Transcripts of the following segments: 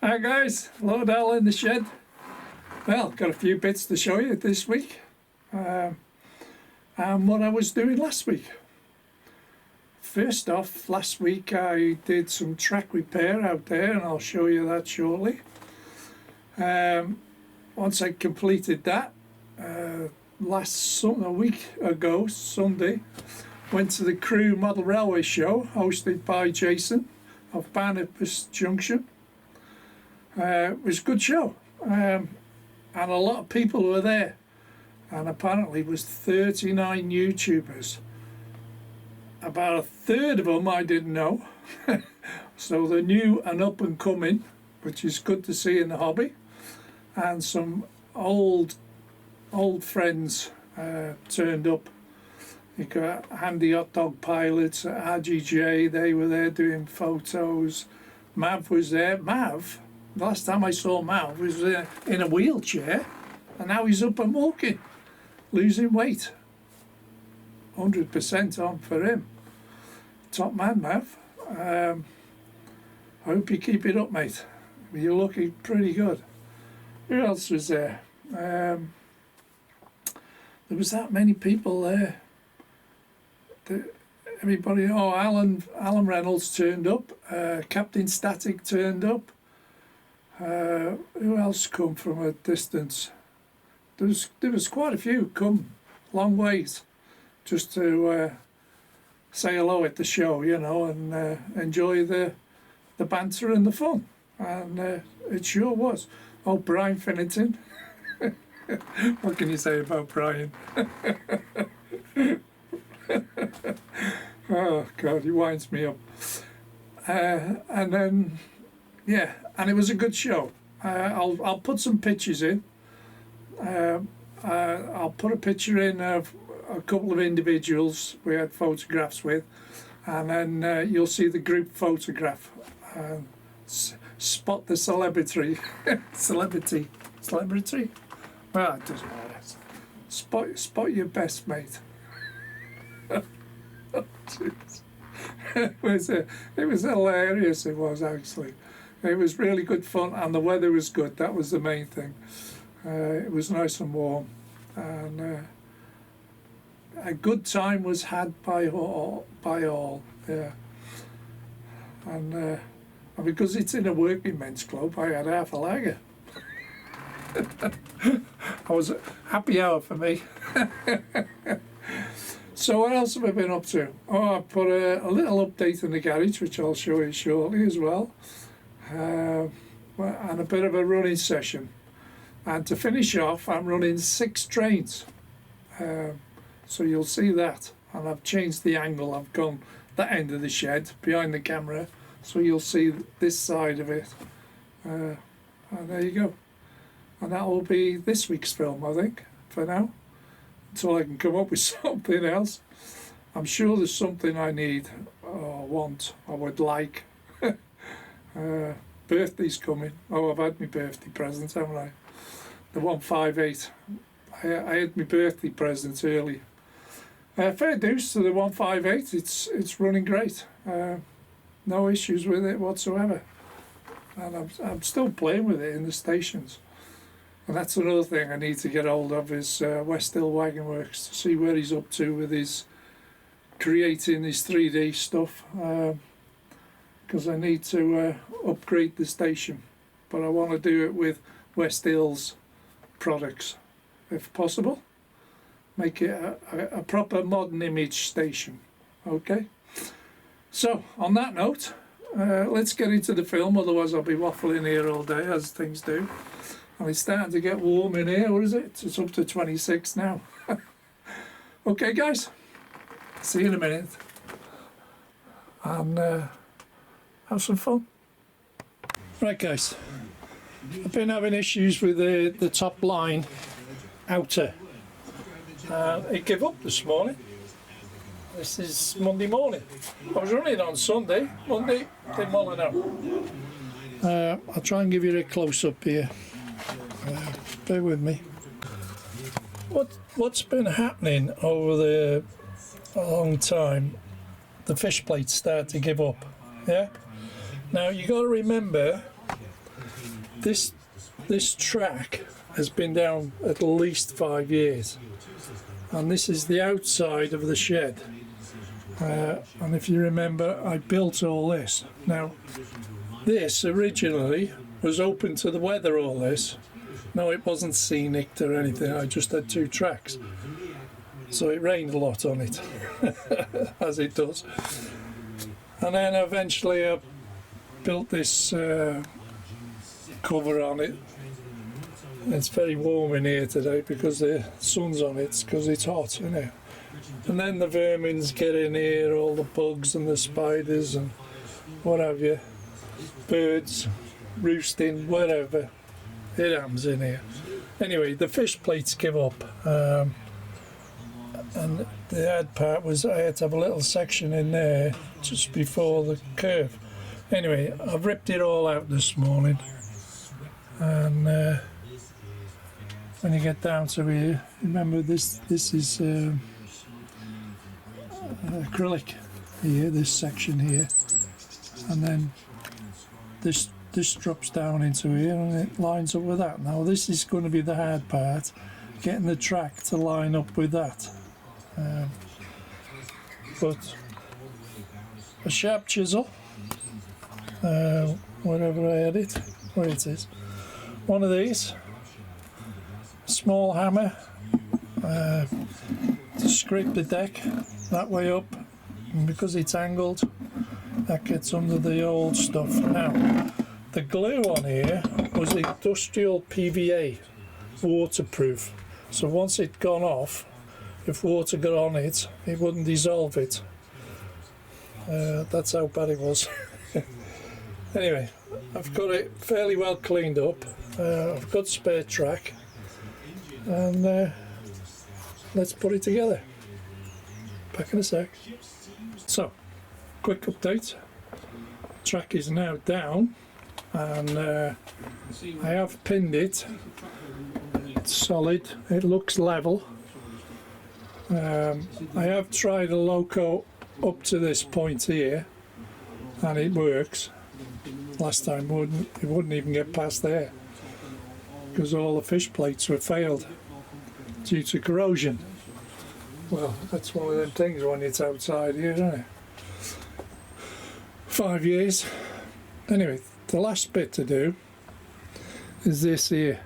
Hi guys, Lordell in the shed. Well, got a few bits to show you this week and what I was doing last week. First off, last week I did some track repair out there and I'll show you that shortly. Once I completed that, a week ago, Sunday, went to the Crewe Model Railway Show hosted by Jason of Barnabas Junction. It was a good show and a lot of people were there, and apparently it was 39 YouTubers. About a third of them I didn't know so they're new and up and coming, which is good to see in the hobby, and some old friends turned up. You got Handy Hot Dog Pilots, RGJ, they were there doing photos. Mav was there. Mav, last time I saw Mav, was in a wheelchair, and now he's up and walking, losing weight. 100% on for him. Top man, Mav. I hope you keep it up, mate. You're looking pretty good. Who else was there? There was that many people there. Everybody, Alan Reynolds turned up, Captain Static turned up. Who else come from a distance? There was quite a few come long ways just to say hello at the show, you know, and enjoy the banter and the fun, and it sure was. Oh, Brian Finnington. What can you say about Brian? Oh God, he winds me up. And then, yeah, and it was a good show. I'll put some pictures in. I'll put a picture in of a couple of individuals we had photographs with, and then you'll see the group photograph. Spot the celebrity. Celebrity. Well, it doesn't matter. Spot your best mate. It was hilarious. It was actually. It was really good fun, and the weather was good. That was the main thing. It was nice and warm, and a good time was had by all. Yeah, and because it's in a working men's club, I had half a lager. I was a happy hour for me. So what else have I been up to? Oh, I put a little update in the garage, which I'll show you shortly as well, and a bit of a running session. And to finish off, I'm running 6 trains, so you'll see that. And I've changed the angle. I've gone that end of the shed behind the camera, so you'll see this side of it. And there you go. And that will be this week's film, I think, for now, until I can come up with something else. I'm sure there's something I need or want or would like. Birthday's coming. Oh, I've had my birthday present, haven't I? The 158. I had my birthday present early. Fair dues to the 158. It's running great. No issues with it whatsoever. And I'm still playing with it in the stations. And that's another thing I need to get hold of is West Hill Wagon Works, to see where he's up to with his creating his 3D stuff, because I need to upgrade the station, but I want to do it with West Hill's products if possible, make it a proper modern image station. Okay, so on that note, let's get into the film, otherwise I'll be waffling here all day as things do. And it's starting to get warm in here. What is it? It's up to 26 now. Okay, guys. See you in a minute. And have some fun. Right, guys. I've been having issues with the top line outer. It gave up this morning. This is Monday morning. I was running on Sunday. Monday, didn't want to know. I'll try and give you a close-up here. Bear with me. What's been happening over a long time? The fish plates start to give up. Yeah. Now you got to remember this track has been down at least 5 years, and this is the outside of the shed. And if you remember, I built all this. Now, this originally was open to the weather, all this. No, it wasn't scenic or anything, I just had 2 tracks. So it rained a lot on it, as it does. And then eventually I built this cover on it. It's very warm in here today because the sun's on it, because it's hot, isn't it? And then the vermins get in here, all the bugs and the spiders and what have you, birds roosting, whatever, it happens in here. Anyway, the fish plates give up, and the hard part was I had to have a little section in there just before the curve. Anyway, I've ripped it all out this morning, and when you get down to here, remember this is acrylic here, this section here, and then this drops down into here and it lines up with that. Now this is going to be the hard part, getting the track to line up with that. But a sharp chisel, wherever I had it, where it is, one of these, a small hammer to scrape the deck that way up, and because it's angled, that gets under the old stuff. Now, the glue on here was industrial PVA, waterproof, so once it gone off, if water got on it, it wouldn't dissolve it. That's how bad it was. Anyway, I've got it fairly well cleaned up. I've got spare track, and let's put it together. Back in a sec. So, quick update. Track is now down, and I have pinned it. It's solid. It looks level. I have tried a loco up to this point here, and it works. Last time it wouldn't even get past there because all the fish plates were failed due to corrosion. Well, that's one of them things when it's outside here, isn't it? 5 years. Anyway, the last bit to do is this here.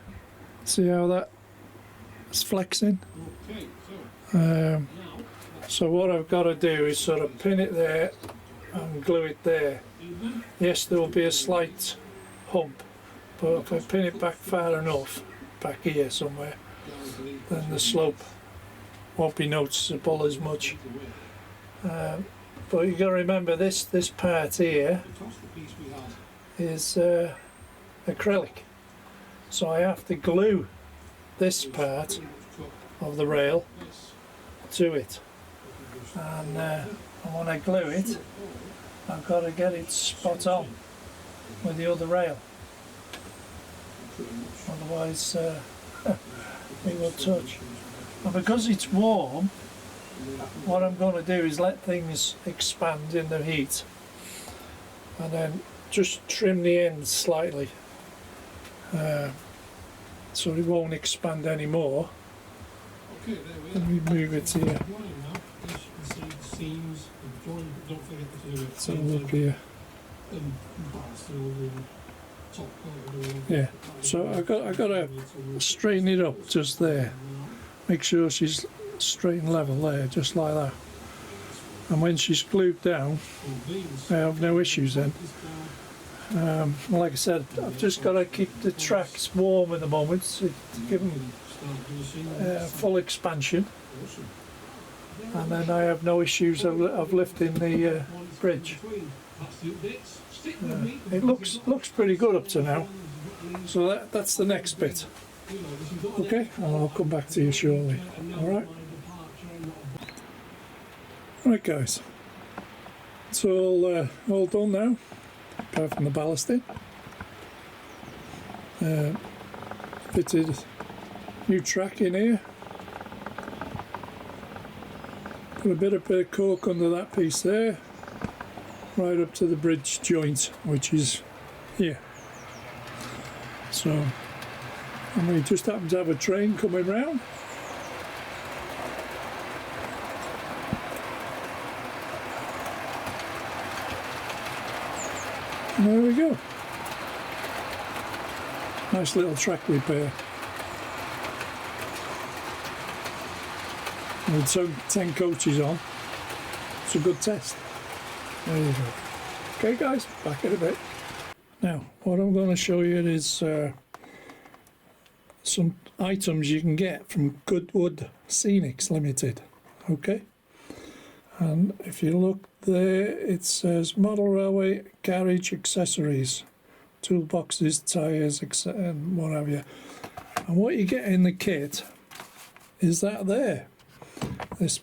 See how that's flexing? So what I've got to do is sort of pin it there and glue it there. Yes, there will be a slight hump, but if I pin it back far enough, back here somewhere, then the slope won't be noticeable as much. But you've got to remember this part here is acrylic, so I have to glue this part of the rail to it, and when I glue it, I've got to get it spot on with the other rail, otherwise it will touch. And because it's warm, what I'm going to do is let things expand in the heat, and then just trim the ends slightly so it won't expand anymore. Let me move it here. So look here. Yeah. So I got to straighten it up just there. Make sure she's straight and level there, just like that. And when she's glued down, I have no issues then. Like I said, I've just got to keep the tracks warm at the moment to give them full expansion, and then I have no issues of lifting the bridge. It looks pretty good up to now, so that's the next bit. Okay, and I'll come back to you shortly. Alright guys, it's all done now, apart from the ballasting. Fitted new track in here. Put a bit of cork under that piece there, right up to the bridge joint, which is here. So, and we just happen to have a train coming round. And there we go. Nice little track repair. With 10 coaches on. It's a good test. There you go. Okay guys, back in a bit. Now, what I'm going to show you is some items you can get from Goodwood Scenics Limited. Okay? And if you look there, it says Model Railway Garage Accessories, toolboxes, tyres, and what have you. And what you get in the kit is that there. This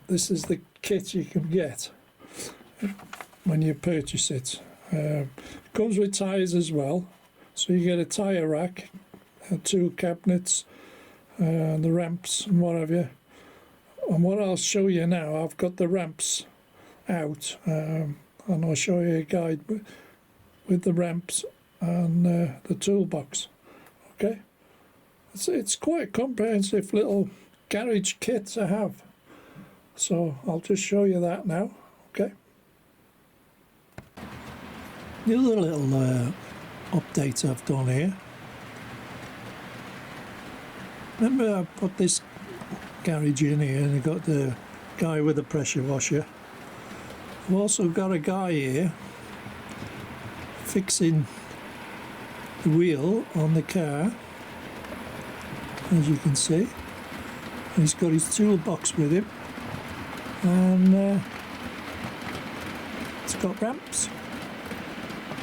is the kit you can get when you purchase it. It comes with tyres as well, so you get a tyre rack, 2 cabinets, the ramps and what have you. And what I'll show you now, I've got the ramps out, and I'll show you a guide with the ramps and the toolbox. Okay, it's quite a comprehensive little garage kit to have. So I'll just show you that now. Okay. The other little update I've done here. Remember I put this garage in here and I got the guy with the pressure washer. I've also got a guy here fixing the wheel on the car, as you can see. He's got his toolbox with him, and it's got ramps,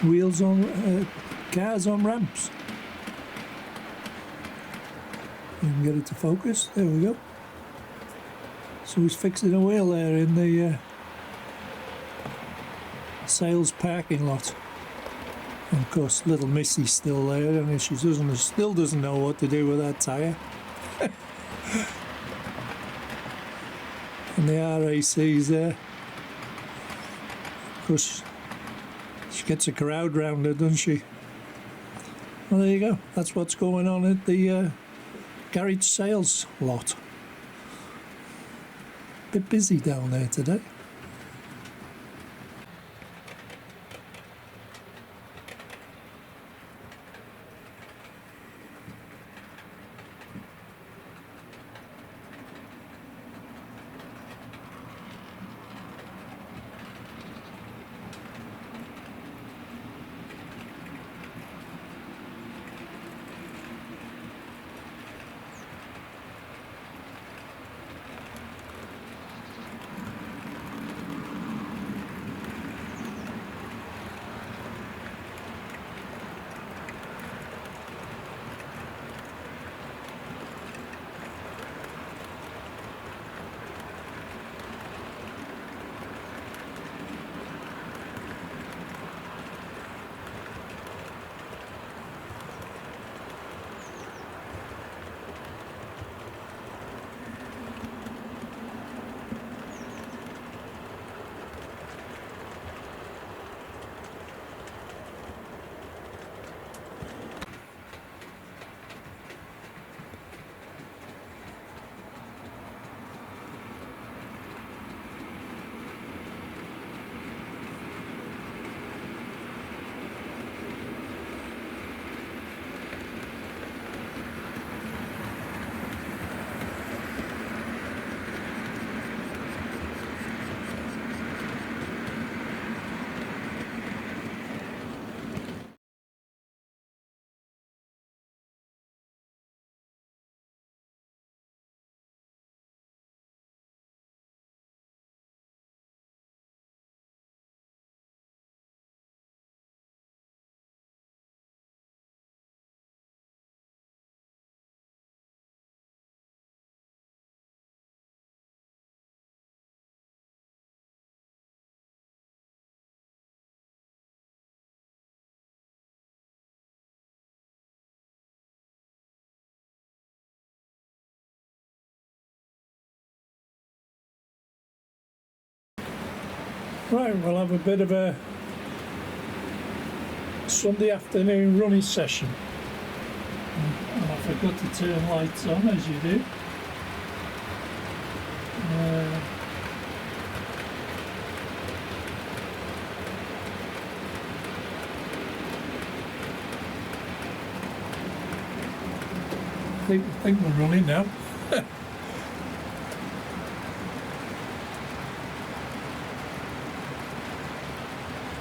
wheels on, cars on ramps. You can get it to focus, there we go. So he's fixing a wheel there in the sales parking lot. And of course little Missy's still there, and she still doesn't know what to do with that tyre. And the RAC's there. Of course, she gets a crowd round her, doesn't she? Well, there you go. That's what's going on at the garage sales lot. Bit busy down there today. Right, we'll have a bit of a Sunday afternoon running session. And I forgot to turn lights on, as you do. I think we're running now.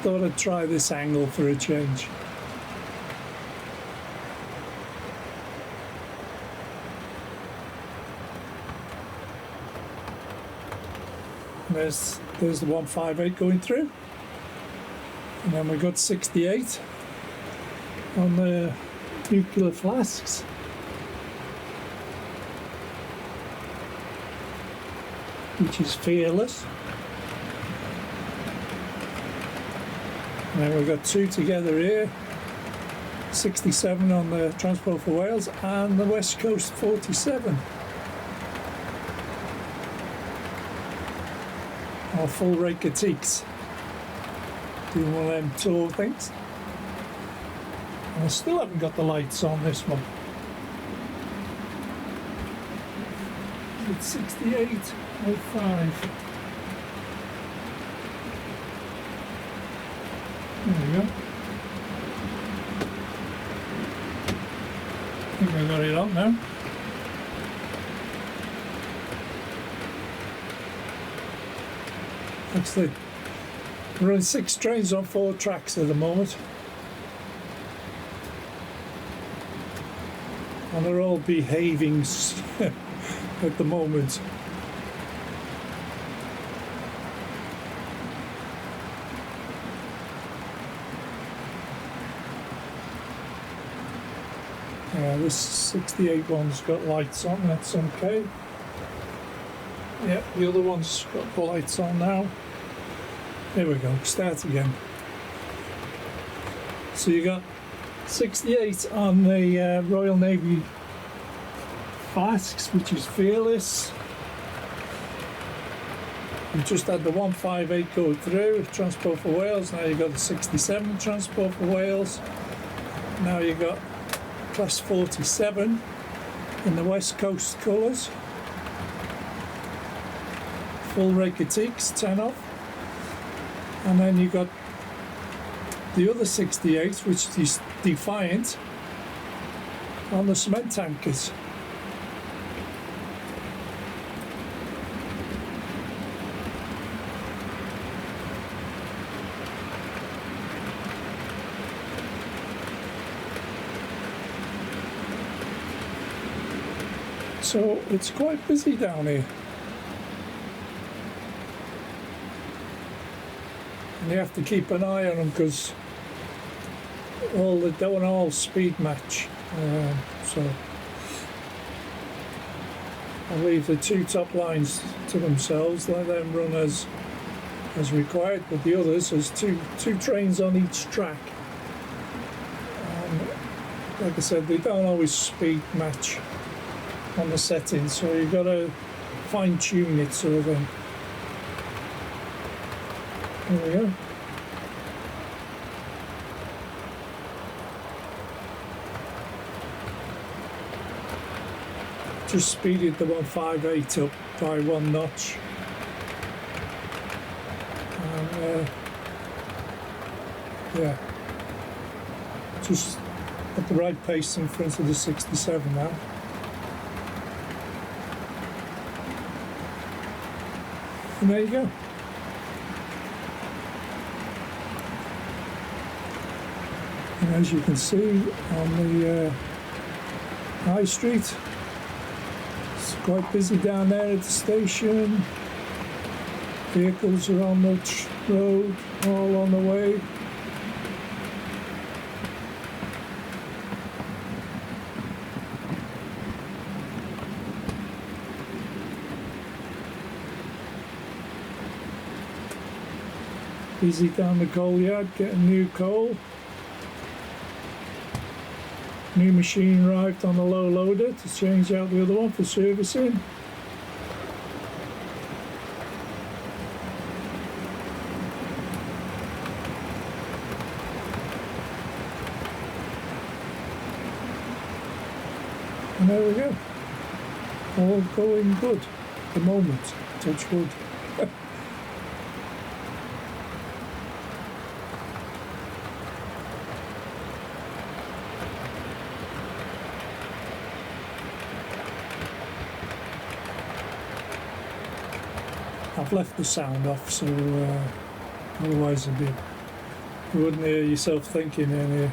Thought I'd try this angle for a change. There's the 158 going through, and then we've got 68 on the nuclear flasks. Which is fearless. And then we've got 2 together here, 67 on the Transport for Wales and the West Coast 47. Our full rate critiques. Doing one of them tour things. And I still haven't got the lights on this one. It's 68.05. There we go. I think I got it on now. Actually, we're running 6 trains on 4 tracks at the moment. And they're all behaving at the moment. This 68 one's got lights on, that's okay. Yep, the other one's got the lights on now. There we go, start again. So you got 68 on the Royal Navy flasks, which is fearless. We've just had the 158 go through, Transport for Wales. Now you've got the 67 Transport for Wales. Now you've got Class 47 in the West Coast colours. Full rate critiques, 10 off. And then you've got the other 68, which is Defiant, on the cement tankers. So it's quite busy down here. And you have to keep an eye on them because they don't all speed match. So I'll leave the 2 top lines to themselves, let them run as required, but the others, there's two trains on each track. And like I said, they don't always speed match on the settings, so you've got to fine tune it sort of thing. There we go. Just speeded the 158 up by 1 notch. And yeah, just at the right pace in front of the 67 now. And there you go. And as you can see on the High Street, it's quite busy down there at the station. Vehicles are on the road, all on the way. Busy down the coal yard, getting new coal. New machine arrived on the low loader to change out the other one for servicing. there we go. All going good at the moment. Touch wood. I've left the sound off, so otherwise you wouldn't hear yourself thinking in here.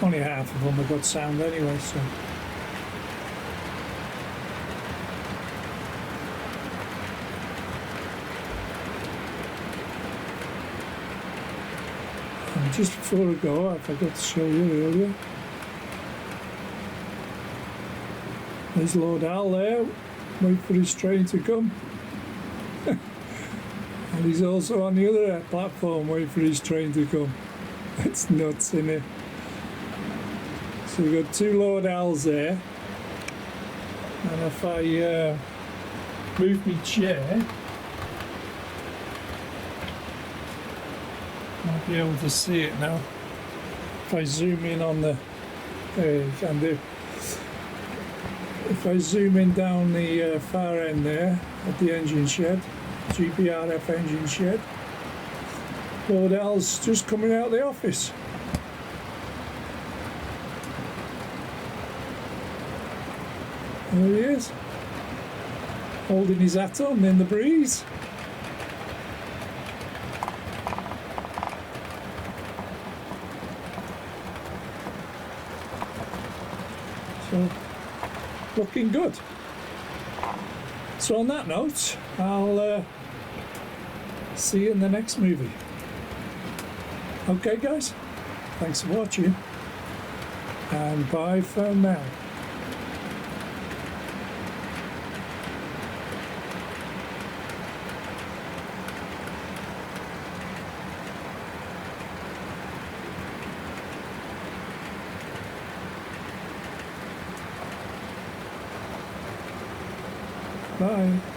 Only half of them have got sound anyway, so. And just before I go, I forgot to show you earlier. There's Lord Al there, waiting for his train to come. And he's also on the other platform, waiting for his train to come. It's nuts, isn't it? So we've got two Lord Al's there. And if I move my chair, might be able to see it now. If I zoom in on the, there you can do. If I zoom in down the far end there at the engine shed, GPRF engine shed, Lord Al's just coming out of the office. There he is, holding his hat on in the breeze. So, looking good. So on that note, I'll see you in the next movie. Okay guys, thanks for watching, and bye for now. Bye.